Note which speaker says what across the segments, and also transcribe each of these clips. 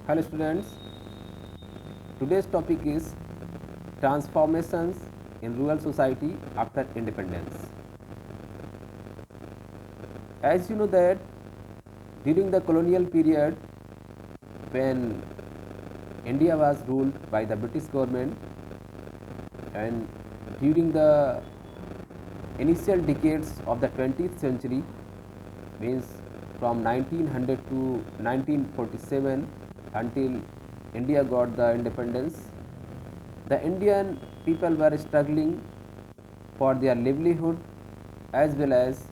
Speaker 1: Hello students, today's topic is transformations in rural society after independence. As you know that during the colonial period when India was ruled by the British government and during the initial decades of the 20th century means from 1900 to 1947 until India got the independence, the Indian people were struggling for their livelihood as well as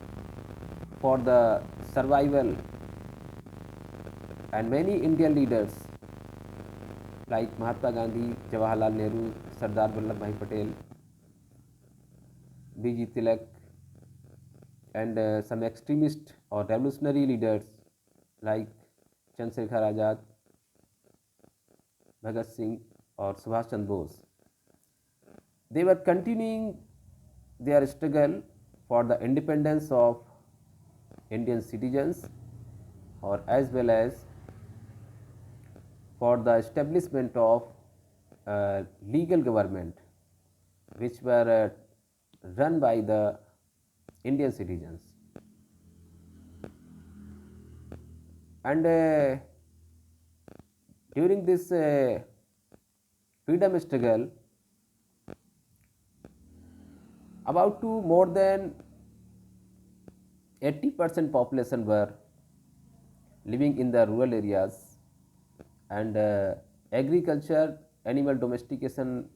Speaker 1: for the survival, and many Indian leaders like Mahatma Gandhi, Jawaharlal Nehru, Sardar Vallabhbhai Patel, B.G. Tilak, and some extremist or revolutionary leaders like Chandrasekhar Azad, Bhagat Singh, or Subhash Chandra Bose. They were continuing their struggle for the independence of Indian citizens or as well as for the establishment of legal government which were run by the Indian citizens. And during this freedom struggle, about to more than 80% population were living in the rural areas, and agriculture, animal domestication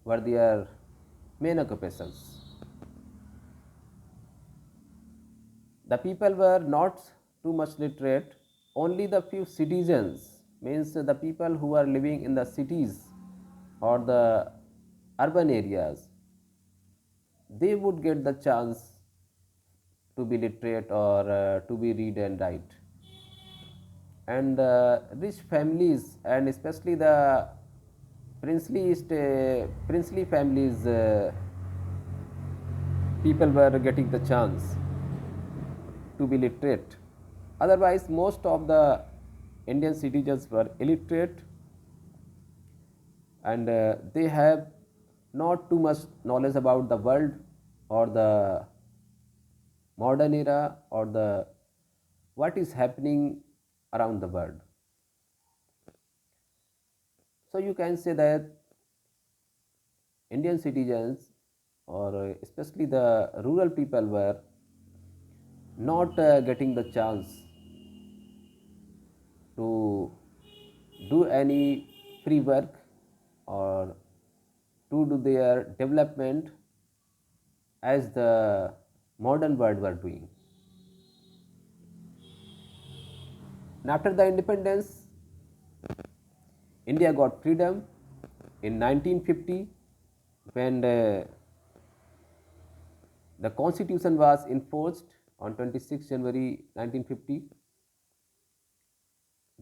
Speaker 1: were their main occupations. The people were not too much literate, only the few citizens, means the people who are living in the cities or the urban areas, they would get the chance to be literate or to be read and write. And rich families and especially the princely families, people were getting the chance to be literate. Otherwise, most of the Indian citizens were illiterate, and they have not too much knowledge about the world or the modern era or the what is happening around the world. So you can say that Indian citizens or especially the rural people were not getting the chance to do any free work or to do their development as the modern world were doing. And after the independence, India got freedom in 1950 when the constitution was enforced on 26 January 1950.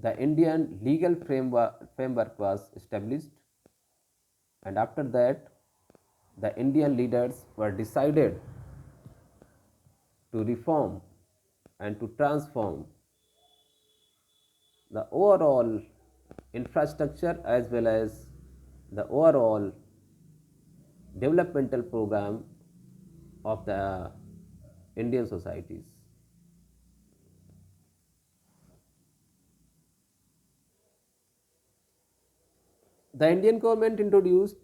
Speaker 1: The Indian legal framework was established, and after that, the Indian leaders were decided to reform and to transform the overall infrastructure as well as the overall developmental program of the Indian societies. The Indian government introduced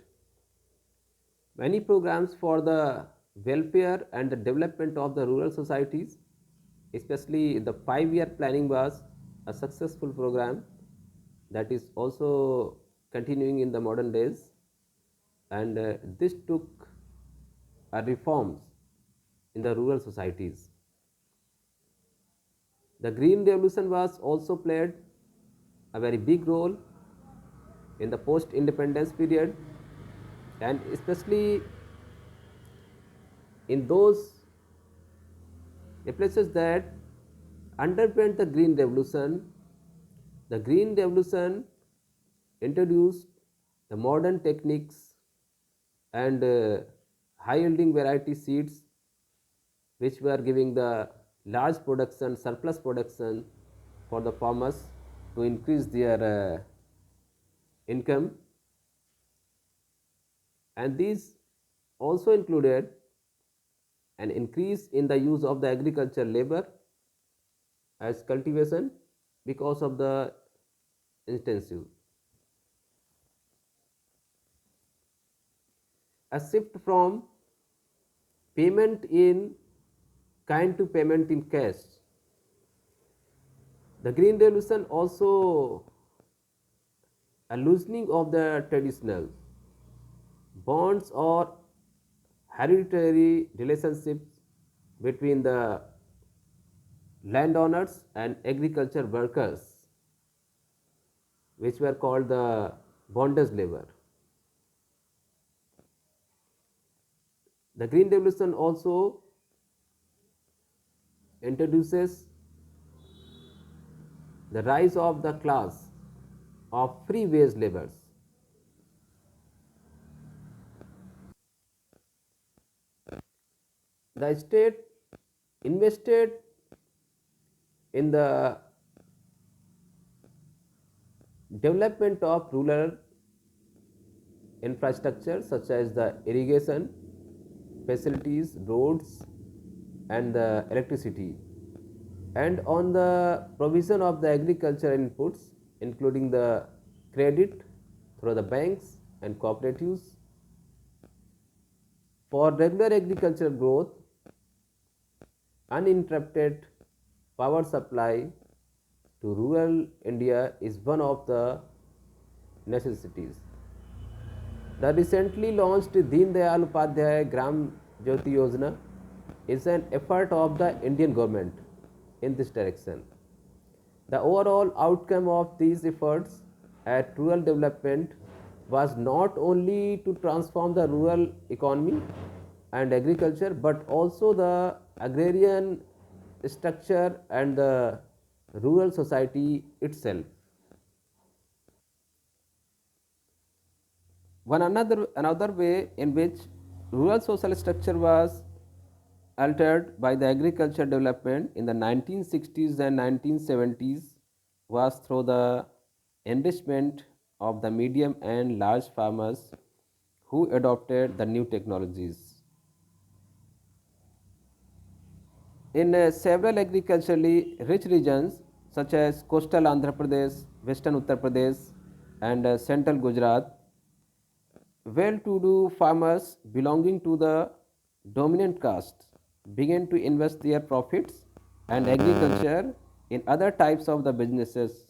Speaker 1: many programs for the welfare and the development of the rural societies, especially the 5-year planning was a successful program that is also continuing in the modern days, and this took reforms in the rural societies. The Green Revolution was also played a very big role in the post independence period, and especially in those places that underwent the Green Revolution. The Green Revolution introduced the modern techniques and high yielding variety seeds which were giving the large production, surplus production for the farmers to increase their income, and these also included an increase in the use of the agricultural labor as cultivation because of the intensive, a shift from payment in kind to payment in cash. The Green Revolution also a loosening of the traditional bonds or hereditary relationships between the landowners and agriculture workers, which were called the bondage labor. The Green Revolution also introduces the rise of the class of free wage laborers. The state invested in the development of rural infrastructure such as the irrigation facilities, roads, and the electricity, and on the provision of the agricultural inputs, including the credit through the banks and cooperatives for regular agricultural growth. Uninterrupted power supply to rural India is one of the necessities. The recently launched Deen Dayal Upadhyay Gram Jyoti Yojana is an effort of the Indian government in this direction. The overall outcome of these efforts at rural development was not only to transform the rural economy and agriculture but also the agrarian structure and the rural society itself. Another way in which rural social structure was altered by the agriculture development in the 1960s and 1970s was through the enrichment of the medium and large farmers who adopted the new technologies. In several agriculturally rich regions such as coastal Andhra Pradesh, western Uttar Pradesh, and central Gujarat, well-to-do farmers belonging to the dominant caste began to invest their profits and agriculture in other types of the businesses,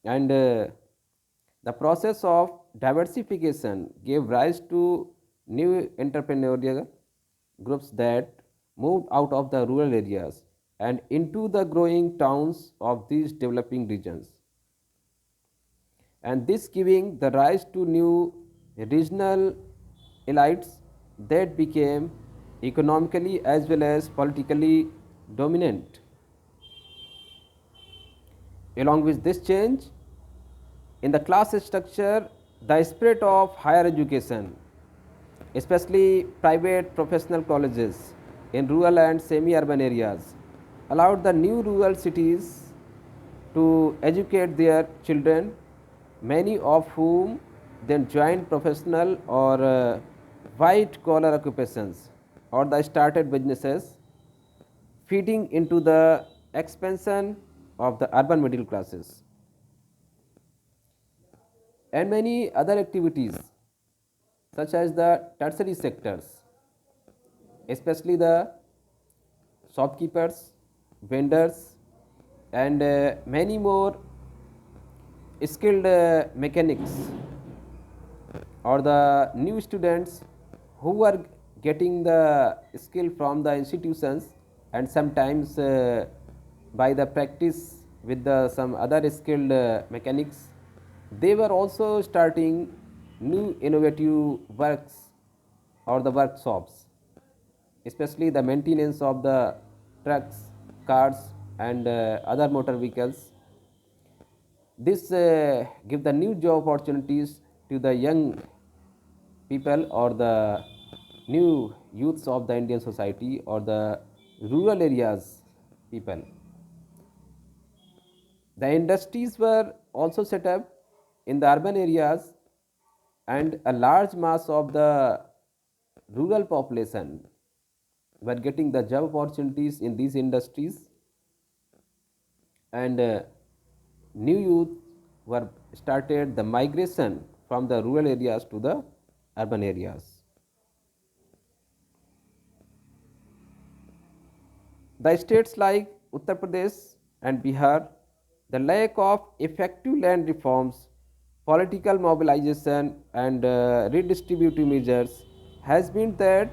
Speaker 1: and the process of diversification gave rise to new entrepreneurial groups that moved out of the rural areas and into the growing towns of these developing regions, and this giving the rise to new regional elites that became economically as well as politically dominant. Along with this change in the class structure, the spirit of higher education, especially private professional colleges in rural and semi urban areas, allowed the new rural cities to educate their children, many of whom then joined professional or white collar occupations or the started businesses, feeding into the expansion of the urban middle classes. And many other activities such as the tertiary sectors, especially the shopkeepers, vendors, and many more skilled mechanics or the new students who are getting the skill from the institutions and sometimes by the practice with the some other skilled mechanics, they were also starting new innovative works or the workshops, especially the maintenance of the trucks, cars, and other motor vehicles. This give the new job opportunities to the young people or the new youths of the Indian society or the rural areas people. The industries were also set up in the urban areas, and a large mass of the rural population were getting the job opportunities in these industries, and new youth were started the migration from the rural areas to the urban areas. The states like Uttar Pradesh and Bihar, the lack of effective land reforms, political mobilization, and redistributive measures has been that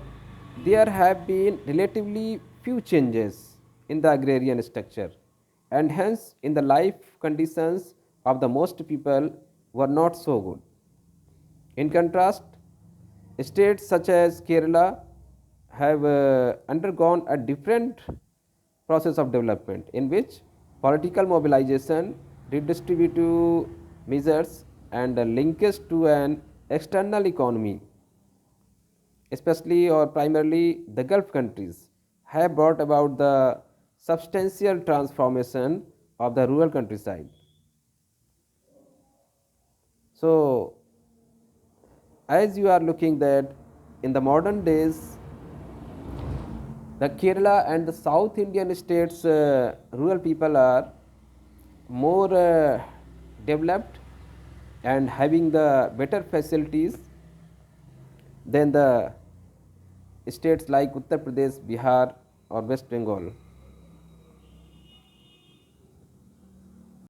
Speaker 1: there have been relatively few changes in the agrarian structure, and hence in the life conditions of the most people were not so good. In contrast, states such as Kerala have undergone a different process of development in which political mobilization, redistributive measures, and a linkage to an external economy, especially or primarily the Gulf countries, have brought about the substantial transformation of the rural countryside. So, as you are looking that in the modern days, the Kerala and the South Indian states rural people are more developed and having the better facilities than the states like Uttar Pradesh, Bihar or West Bengal.